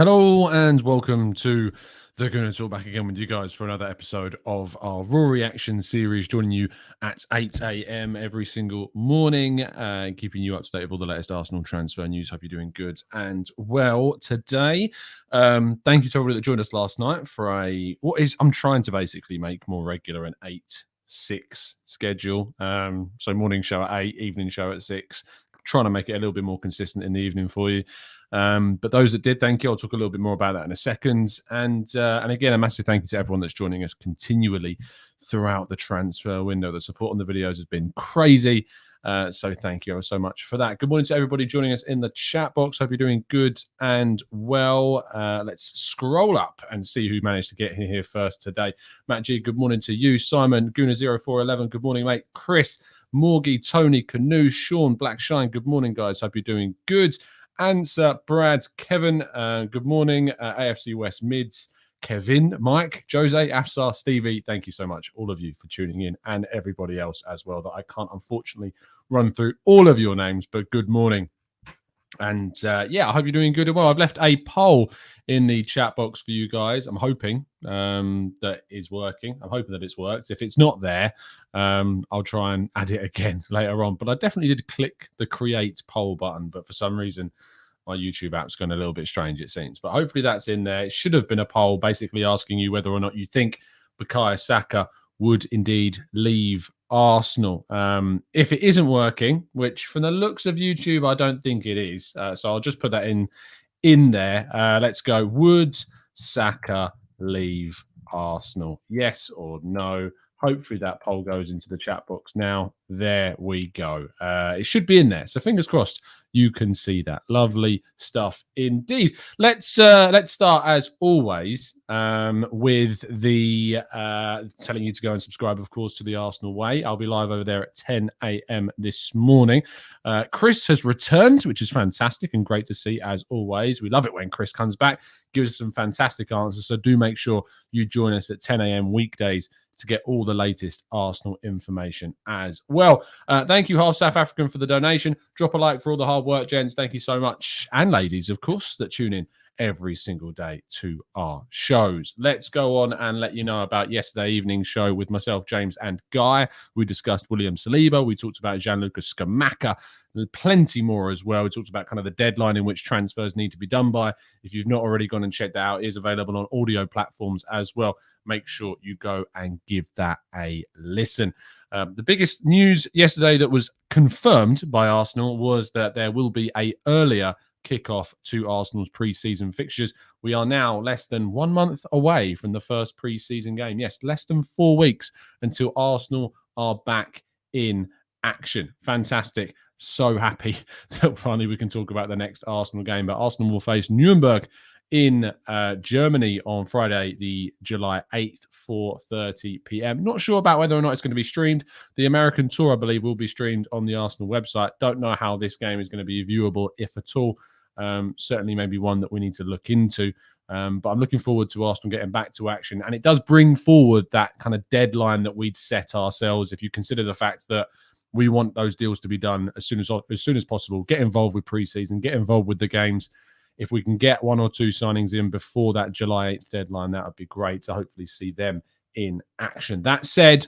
Hello and welcome to the Gooner Talk, back again with you guys for another episode of our Raw Reaction series, joining you at 8 a.m. every single morning and keeping you up to date with all the latest Arsenal transfer news. Hope you're doing good and well today. Thank you to everybody that joined us last night for I'm trying to basically make more regular an 8-6 schedule. So morning show at 8, evening show at 6. Trying to make it a little bit more consistent in the evening for you. But those that did, thank you. I'll talk a little bit more about that in a second. And again, a massive thank you to everyone that's joining us continually throughout the transfer window. The support on the videos has been crazy. So thank you ever so much for that. Good morning to everybody joining us in the chat box. Hope you're doing good and well. Let's scroll up and see who managed to get here first today. Matt G, good morning to you. Simon, Gooner0411, good morning, mate. Chris, Morgie, Tony, Canoe, Sean, Blackshine, good morning, guys. Hope you're doing good. Answer, Brad, Kevin, good morning. AFC West Mids, Kevin, Mike, Jose, Afsar, Stevie, thank you so much, all of you, for tuning in, and everybody else as well that I can't unfortunately run through all of your names, but good morning. And I hope you're doing good and well. I've left a poll in the chat box for you guys. I'm hoping that is working. I'm hoping that it's worked. If it's not there, I'll try and add it again later on. But I definitely did click the create poll button, but for some reason, my YouTube app's gone a little bit strange, it seems. But hopefully that's in there. It should have been a poll basically asking you whether or not you think Bukayo Saka would indeed leave Arsenal. If it isn't working, which from the looks of YouTube, I don't think it is. So I'll just put that in there. Let's go. Would Saka leave Arsenal? Yes or no? Hopefully that poll goes into the chat box now. There we go. It should be in there. So fingers crossed you can see that. Lovely stuff indeed. Let's start as always with the telling you to go and subscribe, of course, to the Arsenal Way. I'll be live over there at 10 a.m. this morning. Chris has returned, which is fantastic and great to see as always. We love it when Chris comes back, gives us some fantastic answers. So do make sure you join us at 10 a.m. weekdays to get all the latest Arsenal information as well. Thank you, Half South African, for the donation. Drop a like for all the hard work, gents. Thank you so much. And ladies, of course, that tune in every single day to our shows. Let's go on and let you know about yesterday evening's show with myself, James, and Guy. We discussed William Saliba. We talked about Gianluca Scamacca. Plenty more as well. We talked about kind of the deadline in which transfers need to be done by. If you've not already gone and checked that out, it is available on audio platforms as well. Make sure you go and give that a listen. The biggest news yesterday that was confirmed by Arsenal was that there will be an earlier kickoff to Arsenal's pre-season fixtures. We are now less than 1 month away from the first pre-season game. Yes, less than 4 weeks until Arsenal are back in action. Fantastic. So happy that finally we can talk about the next Arsenal game. But Arsenal will face Nuremberg in Germany on Friday, the July 8th, 4:30 p.m. Not sure about whether or not it's going to be streamed. The American tour, I believe, will be streamed on the Arsenal website. Don't know how this game is going to be viewable, if at all. Certainly maybe one that we need to look into. But I'm looking forward to Arsenal getting back to action. And it does bring forward that kind of deadline that we'd set ourselves, if you consider the fact that we want those deals to be done as soon as possible. Get involved with preseason, get involved with the games. If we can get 1 or 2 signings in before that July 8th deadline, that would be great to hopefully see them in action. That said,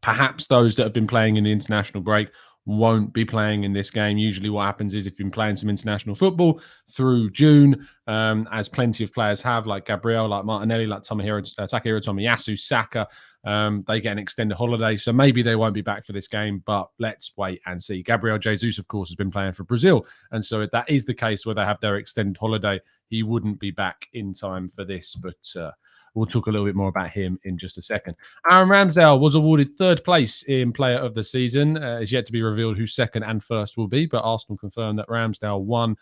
perhaps those that have been playing in the international break won't be playing in this game. Usually what happens is if you've been playing some international football through June, as plenty of players have, like Gabriel, like Martinelli, like Takahiro Tomiyasu, Saka, they get an extended holiday. So maybe they won't be back for this game, but let's wait and see. Gabriel Jesus, of course, has been playing for Brazil. And so if that is the case where they have their extended holiday, he wouldn't be back in time for this. But we'll talk a little bit more about him in just a second. Aaron Ramsdale was awarded 3rd place in Player of the Season. It's yet to be revealed who 2nd and 1st will be, but Arsenal confirmed that Ramsdale won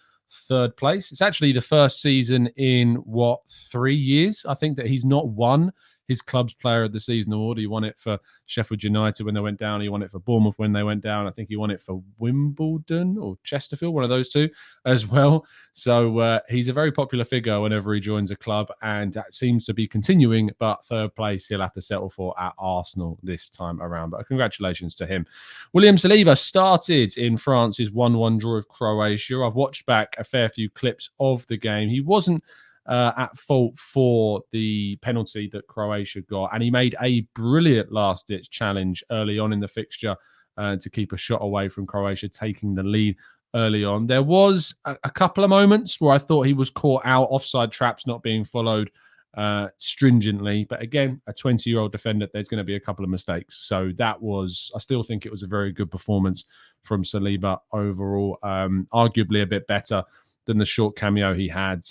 3rd place. It's actually the first season in, 3 years, I think, that he's not won his club's player of the season award. He won it for Sheffield United when they went down. He won it for Bournemouth when they went down. I think he won it for Wimbledon or Chesterfield, one of those two as well. So he's a very popular figure whenever he joins a club, and that seems to be continuing. But third place he'll have to settle for at Arsenal this time around. But congratulations to him. William Saliba started in France's 1-1 draw of Croatia. I've watched back a fair few clips of the game. He wasn't at fault for the penalty that Croatia got, and he made a brilliant last-ditch challenge early on in the fixture to keep a shot away from Croatia taking the lead early on. There was a couple of moments where I thought he was caught out, offside traps not being followed stringently, but again, a 20-year-old defender, there's going to be a couple of mistakes. So I still think it was a very good performance from Saliba overall, arguably a bit better than the short cameo he had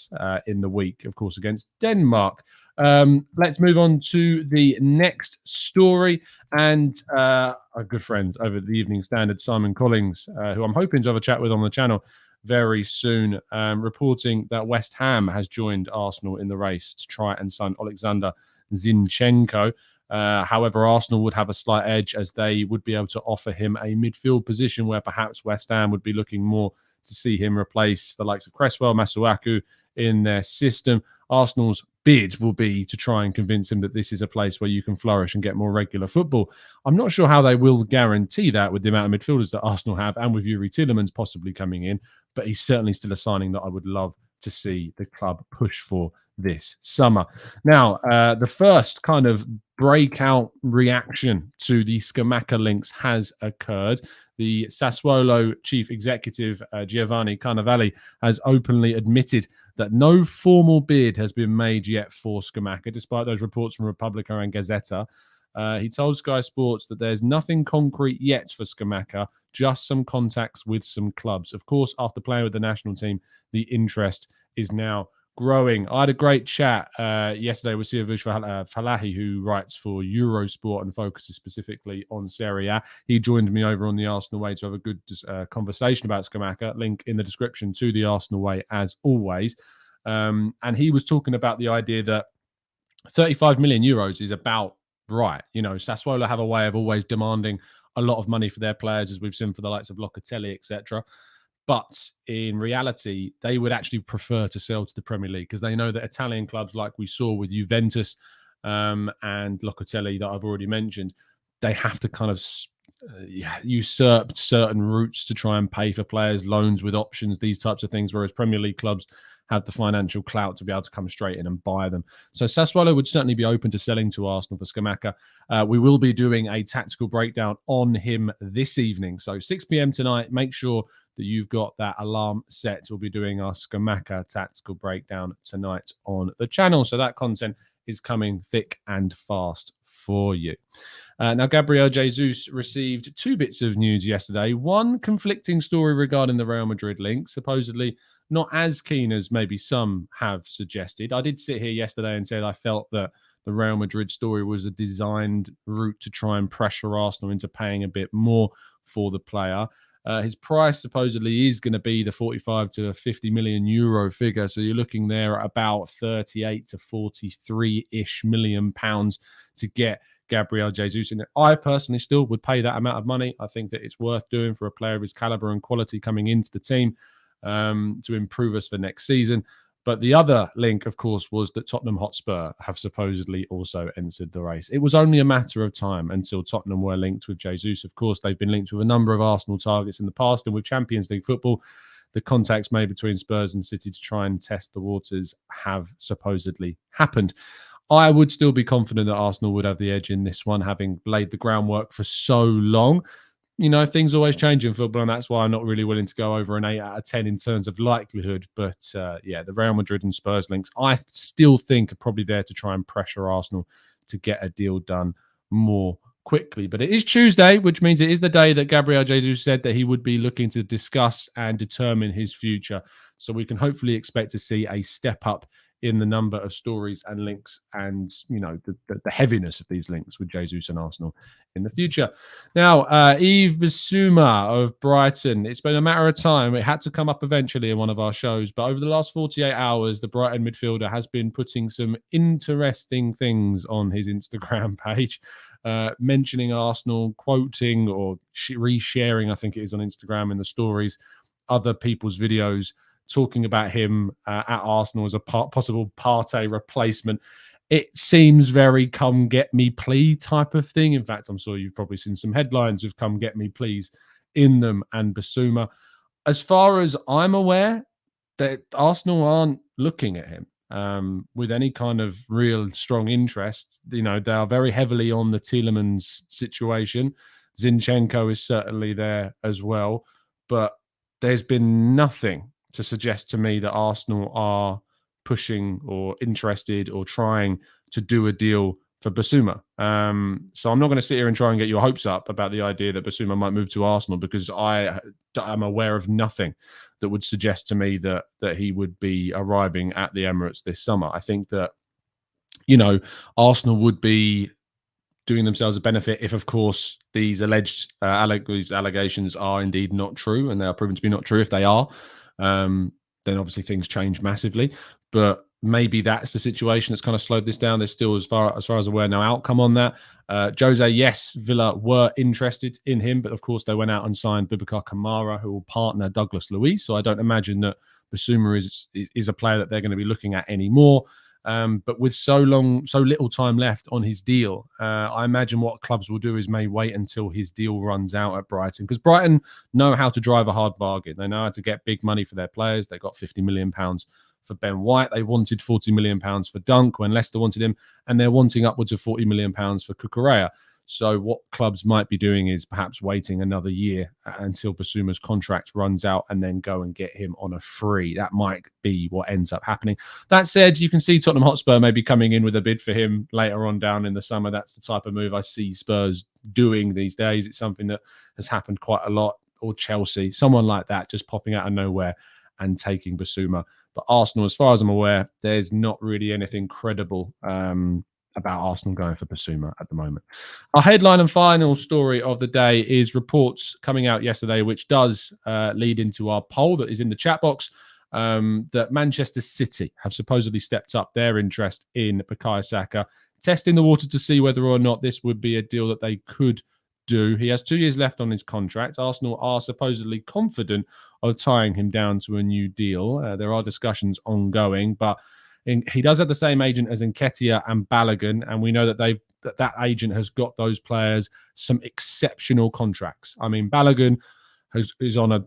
in the week, of course, against Denmark. Let's move on to the next story. And a good friend over at the Evening Standard, Simon Collins, who I'm hoping to have a chat with on the channel very soon, reporting that West Ham has joined Arsenal in the race to try and sign Alexander Zinchenko. However, Arsenal would have a slight edge as they would be able to offer him a midfield position where perhaps West Ham would be looking more to see him replace the likes of Cresswell, Masuaku in their system. Arsenal's bid will be to try and convince him that this is a place where you can flourish and get more regular football. I'm not sure how they will guarantee that with the amount of midfielders that Arsenal have and with Yuri Tielemans possibly coming in, but he's certainly still a signing that I would love to see the club push for this summer. Now, the first kind of breakout reaction to the Scamacca links has occurred. The Sassuolo chief executive, Giovanni Carnevali, has openly admitted that no formal bid has been made yet for Scamacca, despite those reports from Repubblica and Gazzetta. He told Sky Sports that there's nothing concrete yet for Scamacca, just some contacts with some clubs. Of course, after playing with the national team, the interest is now growing. I had a great chat yesterday with Siavush Falahi, who writes for Eurosport and focuses specifically on Serie A. He joined me over on the Arsenal Way to have a good conversation about Scamacca. Link in the description to the Arsenal Way as always. And he was talking about the idea that 35 million euros is about right. You know, Sassuolo have a way of always demanding a lot of money for their players, as we've seen for the likes of Locatelli, etc. But in reality, they would actually prefer to sell to the Premier League because they know that Italian clubs, like we saw with Juventus and Locatelli that I've already mentioned, they have to kind of usurp certain routes to try and pay for players, loans with options, these types of things, whereas Premier League clubs have the financial clout to be able to come straight in and buy them. So Sassuolo would certainly be open to selling to Arsenal for Scamacca. We will be doing a tactical breakdown on him this evening. So 6 p.m. tonight, make sure that you've got that alarm set. We'll be doing our Scamacca tactical breakdown tonight on the channel. So that content is coming thick and fast for you. Now, Gabriel Jesus received two bits of news yesterday. One conflicting story regarding the Real Madrid link, supposedly not as keen as maybe some have suggested. I did sit here yesterday and said I felt that the Real Madrid story was a designed route to try and pressure Arsenal into paying a bit more for the player. His price supposedly is going to be the 45 to 50 million euro figure. So you're looking there at about 38 to 43-ish million pounds to get Gabriel Jesus in it. I personally still would pay that amount of money. I think that it's worth doing for a player of his caliber and quality coming into the team to improve us for next season. But the other link, of course, was that Tottenham Hotspur have supposedly also entered the race. It was only a matter of time until Tottenham were linked with Jesus. Of course, they've been linked with a number of Arsenal targets in the past, and with Champions League football, the contacts made between Spurs and City to try and test the waters have supposedly happened. I would still be confident that Arsenal would have the edge in this one, having laid the groundwork for so long. You know, things always change in football, and that's why I'm not really willing to go over an 8 out of 10 in terms of likelihood. But yeah, the Real Madrid and Spurs links, I still think are probably there to try and pressure Arsenal to get a deal done more quickly. But it is Tuesday, which means it is the day that Gabriel Jesus said that he would be looking to discuss and determine his future. So we can hopefully expect to see a step up in the number of stories and links and, the heaviness of these links with Jesus and Arsenal in the future. Now, Yves Bissouma of Brighton. It's been a matter of time. It had to come up eventually in one of our shows, but over the last 48 hours, the Brighton midfielder has been putting some interesting things on his Instagram page, mentioning Arsenal, quoting or resharing, I think it is on Instagram in the stories, other people's videos talking about him at Arsenal as a possible Partey replacement. It seems very come get me plea type of thing. In fact, I'm sure you've probably seen some headlines with come get me please in them and Bissouma. As far as I'm aware, that Arsenal aren't looking at him with any kind of real strong interest. They are very heavily on the Tielemans situation. Zinchenko is certainly there as well, but there's been nothing to suggest to me that Arsenal are pushing or interested or trying to do a deal for Bissouma. So I'm not going to sit here and try and get your hopes up about the idea that Bissouma might move to Arsenal, because I am aware of nothing that would suggest to me that he would be arriving at the Emirates this summer. I think that, Arsenal would be doing themselves a benefit if, of course, these alleged allegations are indeed not true, and they are proven to be not true. If they are, then obviously things change massively. But maybe that's the situation that's kind of slowed this down. There's still, as far as I'm aware, no outcome on that. Jose, yes, Villa were interested in him, but of course they went out and signed Boubacar Kamara, who will partner Douglas Luiz. So I don't imagine that Bissouma is a player that they're going to be looking at anymore. But with so little time left on his deal, I imagine what clubs will do is may wait until his deal runs out at Brighton, because Brighton know how to drive a hard bargain. They know how to get big money for their players. They got £50 million for Ben White. They wanted £40 million for Dunk when Leicester wanted him, and they're wanting upwards of £40 million for Cucurella. So what clubs might be doing is perhaps waiting another year until Bissouma's contract runs out and then go and get him on a free. That might be what ends up happening. That said, you can see Tottenham Hotspur maybe coming in with a bid for him later on down in the summer. That's the type of move I see Spurs doing these days. It's something that has happened quite a lot. Or Chelsea, someone like that, just popping out of nowhere and taking Bissouma. But Arsenal, as far as I'm aware, there's not really anything credible about Arsenal going for Bissouma at the moment. Our headline and final story of the day is reports coming out yesterday, which does lead into our poll that is in the chat box, that Manchester City have supposedly stepped up their interest in Bukayo Saka, testing the water to see whether or not this would be a deal that they could do. He has 2 years left on his contract. Arsenal are supposedly confident of tying him down to a new deal. There are discussions ongoing, but he does have the same agent as Nketiah and Balogun, and we know that that agent has got those players some exceptional contracts. I mean, Balogun is on a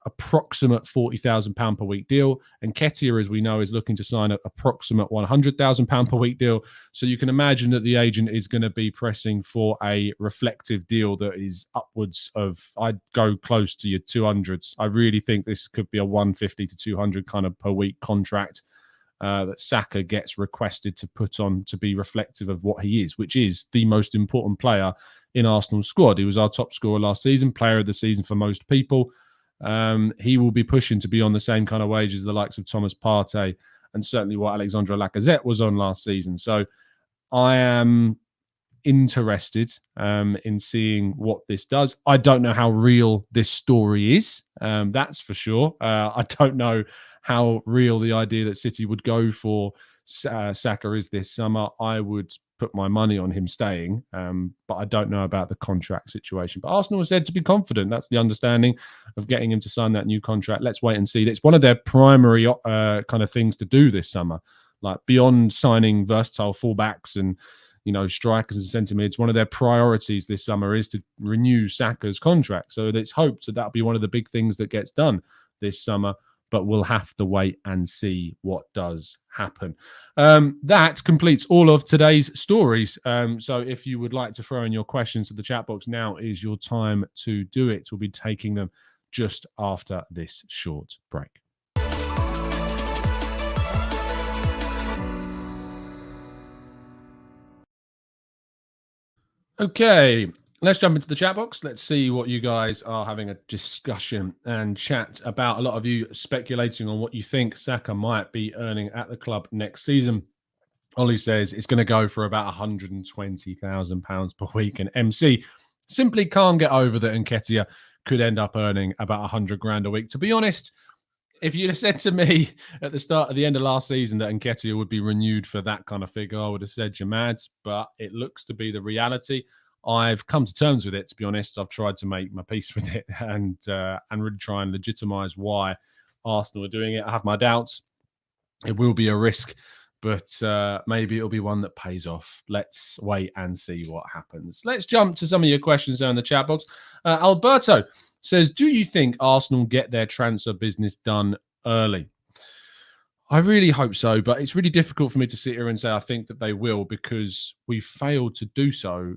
approximate £40,000 per week deal, and Nketiah, as we know, is looking to sign an approximate £100,000 per week deal. So you can imagine that the agent is going to be pressing for a reflective deal that is upwards of, I'd go close to your 200s. I really think this could be a 150 to 200 kind of per week contract that Saka gets requested to put on to be reflective of what he is, which is the most important player in Arsenal's squad. He was our top scorer last season, player of the season for most people. He will be pushing to be on the same kind of wage as the likes of Thomas Partey and certainly what Alexandre Lacazette was on last season. So I am interested in seeing what this does. I don't know how real this story is. That's for sure. I don't know how real the idea that City would go for Saka is this summer. I would put my money on him staying, but I don't know about the contract situation. But Arsenal is said to be confident. That's the understanding of getting him to sign that new contract. Let's wait and see. It's one of their primary kind of things to do this summer. Like beyond signing versatile fullbacks and strikers and centre mids, one of their priorities this summer is to renew Saka's contract. So it's hoped that that'll be one of the big things that gets done this summer. But we'll have to wait and see what does happen. That completes all of today's stories. So if you would like to throw in your questions to the chat box, now is your time to do it. We'll be taking them just after this short break. Okay, Let's jump into the chat box. Let's see what you guys are having a discussion and chat about. A lot of you speculating on what you think Saka might be earning at the club next season. Ollie says it's going to go for about £120,000 per week, and MC simply can't get over that Nketiah could end up earning about 100 grand a week. To be honest, if you'd have said to me at the end of last season that Nketiah would be renewed for that kind of figure, I would have said you're mad, but it looks to be the reality. I've come to terms with it, to be honest. I've tried to make my peace with it and really try and legitimise why Arsenal are doing it. I have my doubts. It will be a risk, but maybe it'll be one that pays off. Let's wait and see what happens. Let's jump to some of your questions there in the chat box. Alberto says, do you think Arsenal get their transfer business done early? I really hope so, but it's really difficult for me to sit here and say I think that they will, because we've failed to do so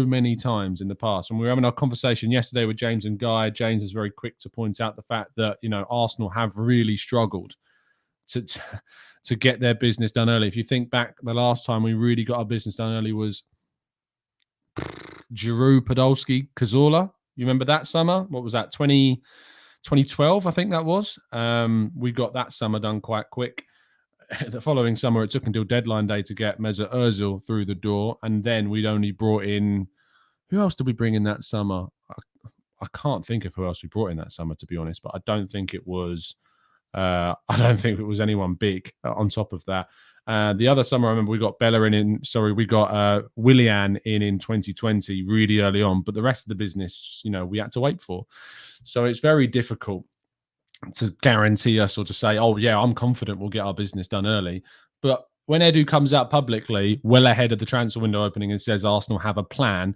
many times in the past. And we were having our conversation yesterday with James and Guy. James is very quick to point out the fact that, Arsenal have really struggled to get their business done early. If you think back, the last time we really got our business done early was Giroud, Podolski, Cazorla. You remember that summer? What was that? 2012, I think that was. We got that summer done quite quick. The following summer, it took until deadline day to get Mesut Ozil through the door, and then we'd only brought in. Who else did we bring in that summer? I can't think of who else we brought in that summer, to be honest. But I don't think it was. I don't think it was anyone big on top of that. The other summer, I remember we got Bellerin in. Sorry, we got Willian in 2020, really early on. But the rest of the business, we had to wait for. So it's very difficult to guarantee us or to say, oh, yeah, I'm confident we'll get our business done early. But when Edu comes out publicly, well ahead of the transfer window opening, and says Arsenal have a plan,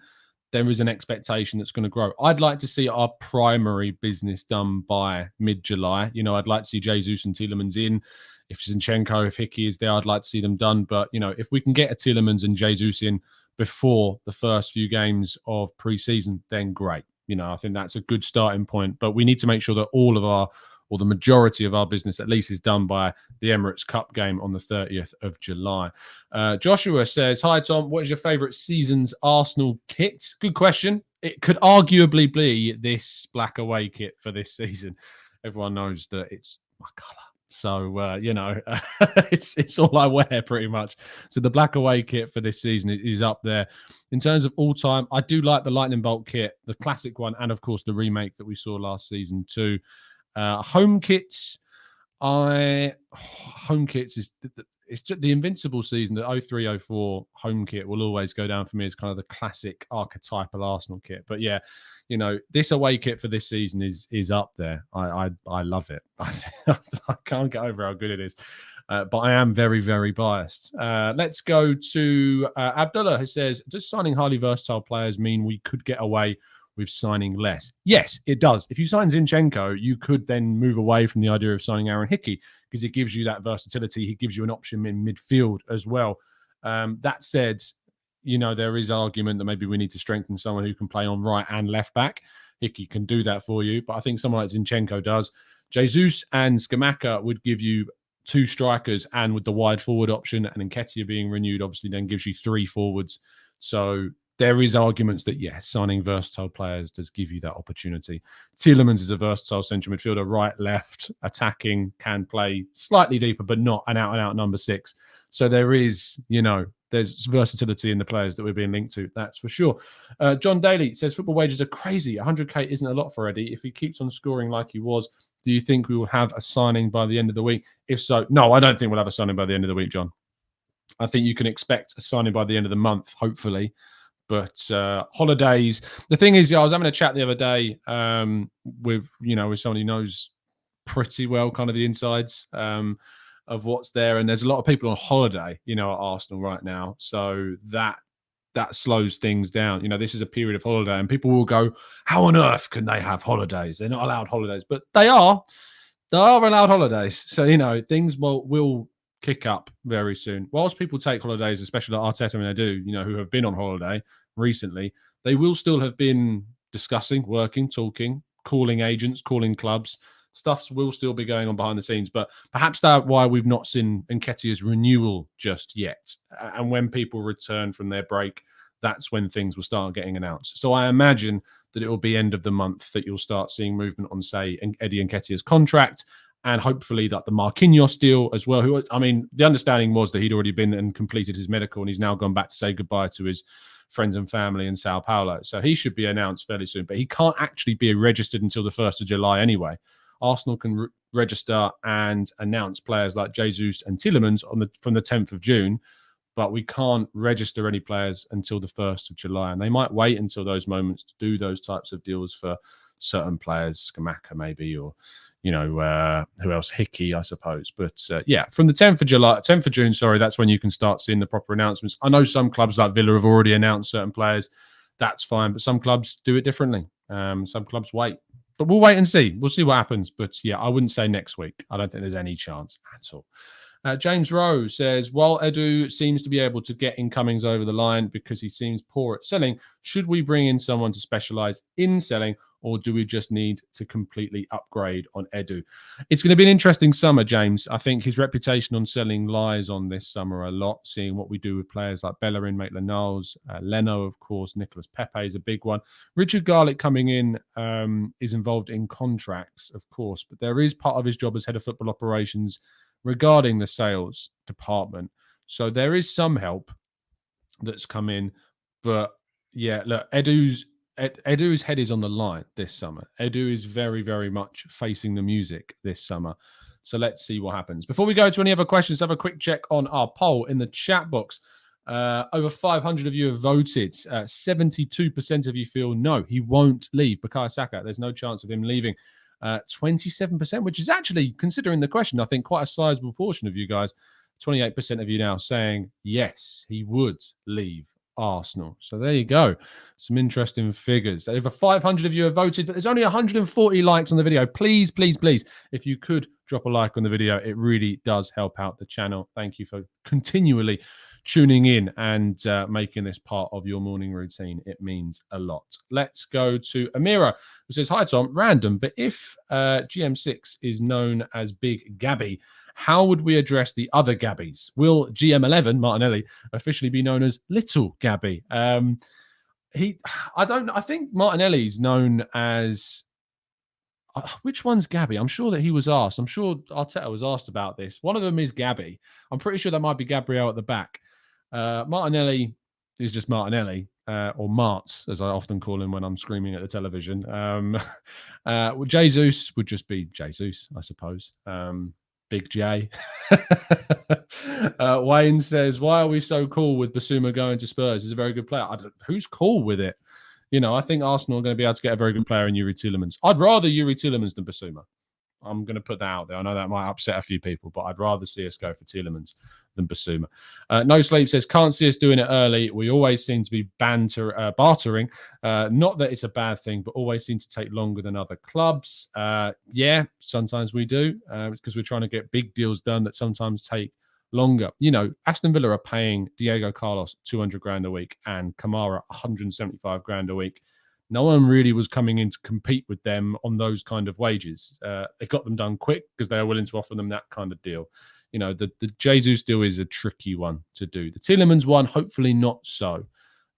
there is an expectation that's going to grow. I'd like to see our primary business done by mid-July. I'd like to see Jesus and Tielemans in. If Zinchenko, if Hickey is there, I'd like to see them done. But, if we can get a Tielemans and Jesus in before the first few games of pre-season, then great. I think that's a good starting point. But we need to make sure that the majority of our business at least is done by the Emirates Cup game on the 30th of July. Joshua says, hi, Tom. What is your favourite season's Arsenal kit? Good question. It could arguably be this black away kit for this season. Everyone knows that it's my colour. So, it's all I wear pretty much. So the black away kit for this season is up there. In terms of all time, I do like the Lightning Bolt kit, the classic one, and of course the remake that we saw last season too. Home kits is it's just the Invincible season. The 03-04 home kit will always go down for me as kind of the classic archetypal Arsenal kit. But yeah, this away kit for this season is up there. I love it. I can't get over how good it is. But I am very, very biased. Let's go to Abdullah, who says, does signing highly versatile players mean we could get away with signing less? Yes, it does. If you sign Zinchenko, you could then move away from the idea of signing Aaron Hickey, because it gives you that versatility. He gives you an option in midfield as well. That said, there is argument that maybe we need to strengthen someone who can play on right and left back. Hickey can do that for you, but I think someone like Zinchenko does. Jesus and Scamacca would give you two strikers, and with the wide forward option and Nketiah being renewed, obviously then gives you three forwards. So there is arguments that, yes, signing versatile players does give you that opportunity. Tielemans is a versatile central midfielder, right, left, attacking, can play slightly deeper, but not an out-and-out number 6. So there is, there's versatility in the players that we're being linked to, that's for sure. John Daly says, football wages are crazy. 100k isn't a lot for Eddie. If he keeps on scoring like he was, do you think we will have a signing by the end of the week? If so, no, I don't think we'll have a signing by the end of the week, John. I think you can expect a signing by the end of the month, hopefully. But holidays, the thing is, I was having a chat the other day with someone who knows pretty well kind of the insides of what's there. And there's a lot of people on holiday, at Arsenal right now. So that slows things down. This is a period of holiday, and people will go, how on earth can they have holidays? They're not allowed holidays, but they are allowed holidays. So, things will kick up very soon. Whilst people take holidays, especially like Arteta when they do, who have been on holiday recently, they will still have been discussing, working, talking, calling agents, calling clubs. Stuff will still be going on behind the scenes, but perhaps that's why we've not seen Nketiah's renewal just yet. And when people return from their break, that's when things will start getting announced. So I imagine that it will be end of the month that you'll start seeing movement on, say, Eddie Nketiah's contract, and hopefully that the Marquinhos deal as well. Who, I mean, the understanding was that he'd already been and completed his medical, and he's now gone back to say goodbye to his friends and family in Sao Paulo. So he should be announced fairly soon, but he can't actually be registered until the 1st of July anyway. Arsenal can register and announce players like Jesus and Tielemans from the 10th of June, but we can't register any players until the 1st of July. And they might wait until those moments to do those types of deals for certain players, Scamacca maybe, or, you know, who else? Hickey, I suppose. But yeah, from the 10th of June, that's when you can start seeing the proper announcements. I know some clubs like Villa have already announced certain players. That's fine. But some clubs do it differently. Some clubs wait. But we'll wait and see. We'll see what happens. But yeah, I wouldn't say next week. I don't think there's any chance at all. James Rowe says, while Edu seems to be able to get incomings over the line because he seems poor at selling, should we bring in someone to specialize in selling, or do we just need to completely upgrade on Edu? It's going to be an interesting summer, James. I think his reputation on selling lies on this summer a lot, seeing what we do with players like Bellerin, Maitland-Niles, Leno, of course, Nicolas Pepe is a big one. Richard Garlick coming in is involved in contracts, of course, but there is part of his job as head of football operations regarding the sales department. So there is some help that's come in. But yeah, look, Edu's head is on the line this summer. Edu is very, very much facing the music this summer. So let's see what happens. Before we go to any other questions, have a quick check on our poll in the chat box. Over 500 of you have voted. 72% of you feel no, he won't leave. Bukayo Saka, there's no chance of him leaving. 27%, which is actually, considering the question, I think quite a sizable portion of you guys. 28% of you now saying yes, he would leave Arsenal. So there you go. Some interesting figures. Over 500 of you have voted, but there's only 140 likes on the video. Please, please, please, if you could drop a like on the video, it really does help out the channel. Thank you for continually tuning in and making this part of your morning routine. It means a lot. Let's go to Amira, who says, hi, Tom. Random, but if GM6 is known as Big Gabby, how would we address the other Gabbies? Will GM11, Martinelli, officially be known as Little Gabby? I think Martinelli's known as... which one's Gabby? I'm sure that he was asked. I'm sure Arteta was asked about this. One of them is Gabby. I'm pretty sure that might be Gabriel at the back. Martinelli is just Martinelli, or Marts, as I often call him when I'm screaming at the television. Jesus would just be Jesus, I suppose. Big J. Wayne says, why are we so cool with Bissouma going to Spurs? He's a very good player. Who's cool with it? You know, I think Arsenal are going to be able to get a very good player in Yuri Tielemans. I'd rather Yuri Tielemans than Bissouma. I'm going to put that out there. I know that might upset a few people, but I'd rather see us go for Tielemans than Bissouma. No Sleep says, can't see us doing it early. We always seem to be bartering. Not that it's a bad thing, but always seem to take longer than other clubs. Yeah, sometimes we do, because we're trying to get big deals done that sometimes take longer. You know, Aston Villa are paying Diego Carlos 200 grand a week and Kamara 175 grand a week. No one really was coming in to compete with them on those kind of wages. They got them done quick because they were willing to offer them that kind of deal. You know, the Jesus deal is a tricky one to do. The Tielemans one, hopefully not so.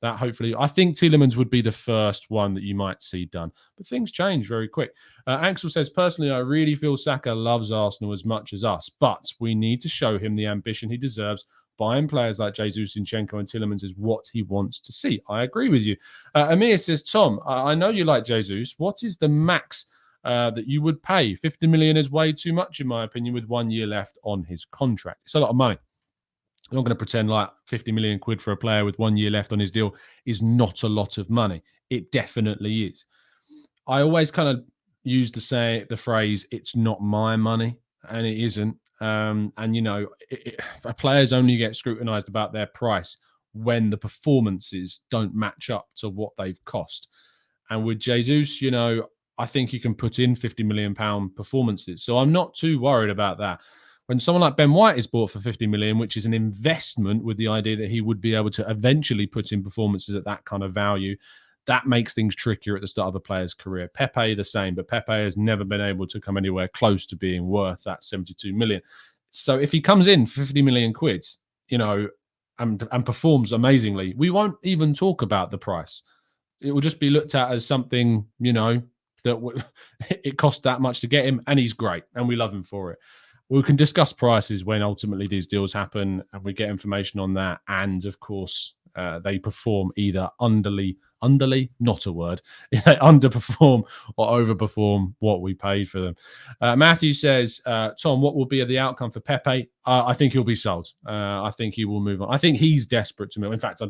I think Tielemans would be the first one that you might see done. But things change very quick. Axel says, personally, I really feel Saka loves Arsenal as much as us, but we need to show him the ambition he deserves. Buying players like Jesus, Zinchenko and Tielemans is what he wants to see. I agree with you. Amir says, Tom, I know you like Jesus. What is the max that you would pay? 50 million is way too much, in my opinion, with 1 year left on his contract. It's a lot of money. I'm not going to pretend like 50 million quid for a player with 1 year left on his deal is not a lot of money. It definitely is. I always kind of use the phrase, it's not my money, and it isn't. And, you know, players only get scrutinised about their price when the performances don't match up to what they've cost. And with Jesus, you know, I think you can put in £50 million performances. So I'm not too worried about that. When someone like Ben White is bought for 50 million, which is an investment with the idea that he would be able to eventually put in performances at that kind of value, that makes things trickier at the start of a player's career. Pepe, the same, but Pepe has never been able to come anywhere close to being worth that 72 million. So if he comes in for 50 million quid, you know, and performs amazingly, we won't even talk about the price. It will just be looked at as something, that it cost that much to get him, and he's great, and we love him for it. We can discuss prices when ultimately these deals happen, and we get information on that. And of course, they perform either underly, not a word, they underperform or overperform what we paid for them. Matthew says, Tom, what will be the outcome for Pepe? I think he'll be sold. I think he will move on. I think he's desperate to move. In fact, I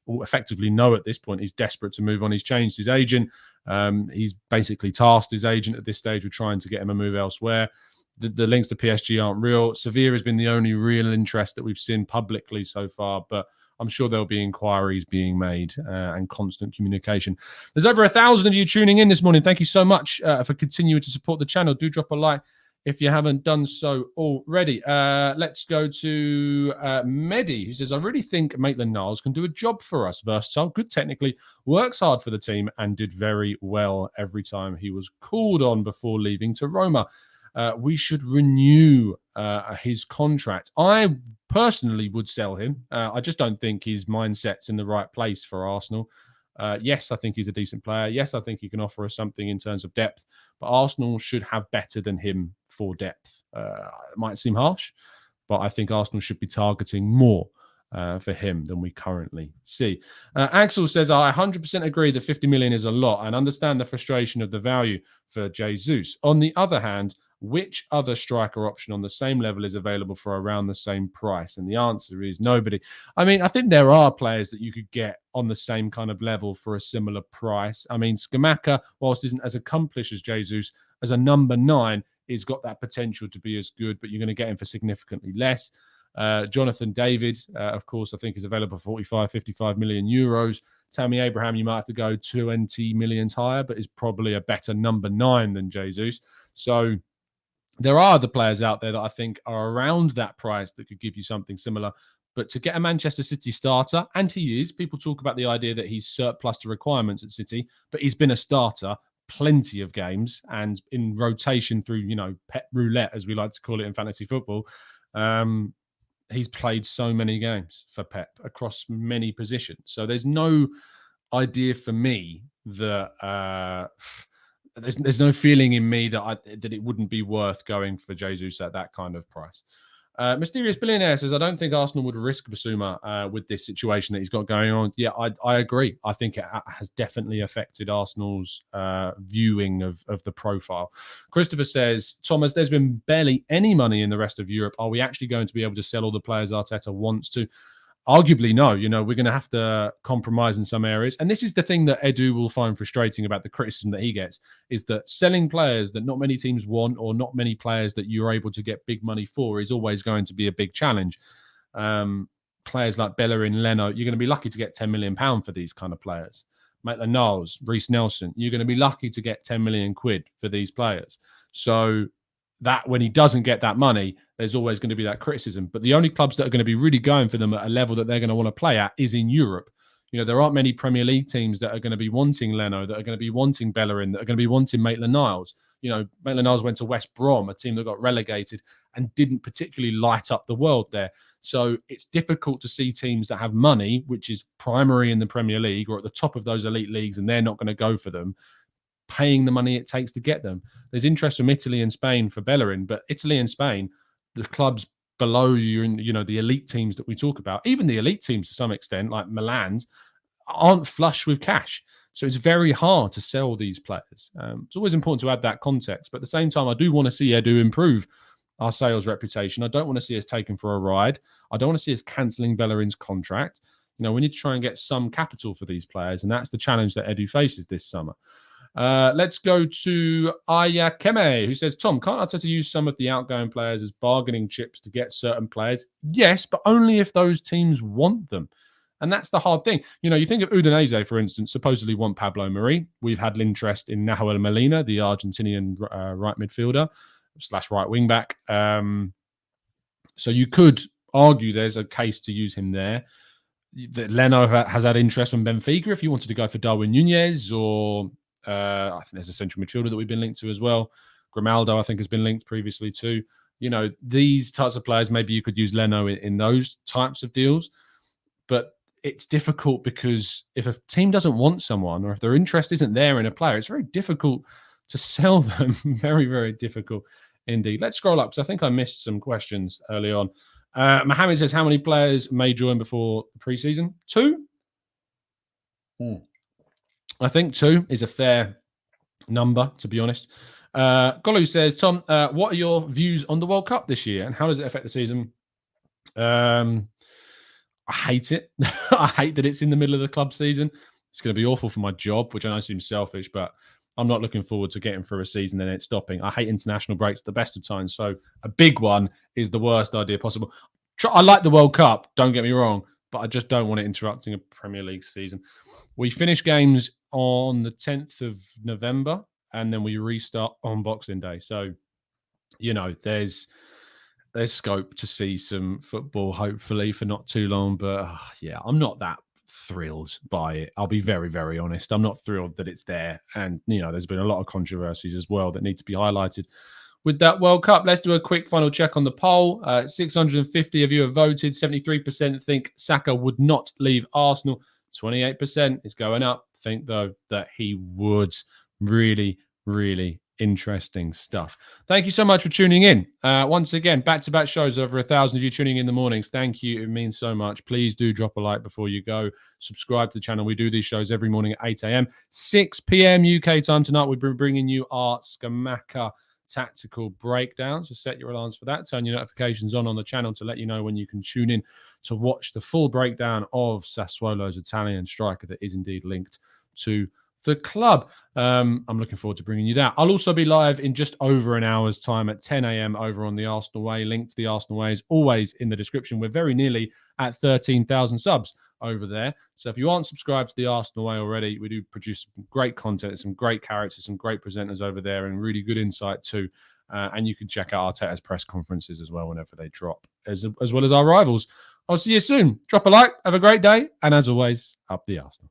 effectively know at this point he's desperate to move on. He's changed his agent. He's basically tasked his agent at this stage with trying to get him a move elsewhere. The links to PSG aren't real. Sevilla has been the only real interest that we've seen publicly so far, but I'm sure there'll be inquiries being made and constant communication. There's over 1,000 of you tuning in this morning. Thank you so much for continuing to support the channel. Do drop a like if you haven't done so already. Let's go to Mehdi, who says, I really think Maitland-Niles can do a job for us. Versatile, good technically, works hard for the team, and did very well every time he was called on before leaving to Roma. We should renew his contract. I personally would sell him. I just don't think his mindset's in the right place for Arsenal. Yes, I think he's a decent player. Yes, I think he can offer us something in terms of depth, but Arsenal should have better than him for depth. It might seem harsh, but I think Arsenal should be targeting more for him than we currently see. Axel says, I 100% agree that 50 million is a lot and understand the frustration of the value for Jesus. On the other hand, which other striker option on the same level is available for around the same price? And the answer is nobody. I mean, I think there are players that you could get on the same kind of level for a similar price. I mean, Scamacca, whilst isn't as accomplished as Jesus, as a number 9, he's got that potential to be as good, but you're going to get him for significantly less. Jonathan David, of course, I think is available for 45, 55 million euros. Tammy Abraham, you might have to go 20 million higher, but is probably a better number 9 than Jesus. So there are other players out there that I think are around that price that could give you something similar. But to get a Manchester City starter, and he is, people talk about the idea that he's surplus to requirements at City, but he's been a starter plenty of games and in rotation through, pet roulette, as we like to call it in fantasy football. He's played so many games for Pep across many positions. So there's no idea for me that there's no feeling in me that it wouldn't be worth going for Jesus at that kind of price. Mysterious Billionaire says, I don't think Arsenal would risk Bissouma with this situation that he's got going on. Yeah, I agree. I think it has definitely affected Arsenal's viewing of the profile. Christopher says, Thomas, there's been barely any money in the rest of Europe. Are we actually going to be able to sell all the players Arteta wants to? Arguably, no. We're going to have to compromise in some areas. And this is the thing that Edu will find frustrating about the criticism that he gets, is that selling players that not many teams want or not many players that you're able to get big money for is always going to be a big challenge. Players like Bellerin, Leno, you're going to be lucky to get £10 million for these kind of players. Maitland-Niles, Reece Nelson, you're going to be lucky to get 10 million quid for these players. So that when he doesn't get that money, there's always going to be that criticism. But the only clubs that are going to be really going for them at a level that they're going to want to play at is in Europe. There aren't many Premier League teams that are going to be wanting Leno, that are going to be wanting Bellerin, that are going to be wanting Maitland-Niles. Maitland-Niles went to West Brom, a team that got relegated and didn't particularly light up the world there. So it's difficult to see teams that have money, which is primary in the Premier League or at the top of those elite leagues, and they're not going to go for them, paying the money it takes to get them. There's interest from Italy and Spain for Bellerin, but Italy and Spain, the clubs below you, and the elite teams that we talk about, even the elite teams to some extent, like Milan's, aren't flush with cash. So it's very hard to sell these players. It's always important to add that context, but at the same time, I do want to see Edu improve our sales reputation. I don't want to see us taken for a ride. I don't want to see us cancelling Bellerin's contract. We need to try and get some capital for these players, and that's the challenge that Edu faces this summer. Let's go to Ayakeme, who says, Tom, can't Arteta use some of the outgoing players as bargaining chips to get certain players? Yes, but only if those teams want them. And that's the hard thing. You think of Udinese, for instance, supposedly want Pablo Mari. We've had interest in Nahuel Molina, the Argentinian right midfielder / right wing back. So you could argue there's a case to use him there. That Leno has had interest from Benfica if you wanted to go for Darwin Nunez, or I think there's a central midfielder that we've been linked to as well. Grimaldo, I think, has been linked previously too. These types of players, maybe you could use Leno in those types of deals. but it's difficult because if a team doesn't want someone or if their interest isn't there in a player, it's very difficult to sell them. Very, very difficult indeed. Let's scroll up because I think I missed some questions early on. Mohammed says, how many players may join before the preseason? 2? I think 2 is a fair number, to be honest. Golu says, Tom, what are your views on the World Cup this year and how does it affect the season? I hate it. I hate that it's in the middle of the club season. It's going to be awful for my job, which I know seems selfish, but I'm not looking forward to getting through a season and it stopping. I hate international breaks at the best of times. So a big one is the worst idea possible. I like the World Cup, don't get me wrong, but I just don't want it interrupting a Premier League season. We finish games on the 10th of November and then we restart on Boxing Day. So, you know, there's scope to see some football, hopefully, for not too long. But yeah, I'm not that thrilled by it. I'll be very, very honest. I'm not thrilled that it's there. And, you know, there's been a lot of controversies as well that need to be highlighted with that World Cup. Let's do a quick final check on the poll. 650 of you have voted. 73% think Saka would not leave Arsenal. 28% is going up. Think, though, that he would. Really, really interesting stuff. Thank you so much for tuning in. Once again, back-to-back shows, over 1,000 of you tuning in the mornings. Thank you. It means so much. Please do drop a like before you go. Subscribe to the channel. We do these shows every morning at 8 a.m. 6 p.m. UK time tonight. We'll be bringing you our Scamacca tactical breakdown. So set your alarms for that. Turn your notifications on the channel to let you know when you can tune in to watch the full breakdown of Sassuolo's Italian striker that is indeed linked to the club. I'm looking forward to bringing you that. I'll also be live in just over an hour's time at 10 a.m. over on the Arsenal Way. Link to the Arsenal Way is always in the description. We're very nearly at 13,000 subs over there. So if you aren't subscribed to the Arsenal Way already, we do produce some great content, some great characters, some great presenters over there, and really good insight too. And you can check out Arteta's press conferences as well whenever they drop, as well as our rivals. I'll see you soon. Drop a like. Have a great day. And as always, up the Arsenal.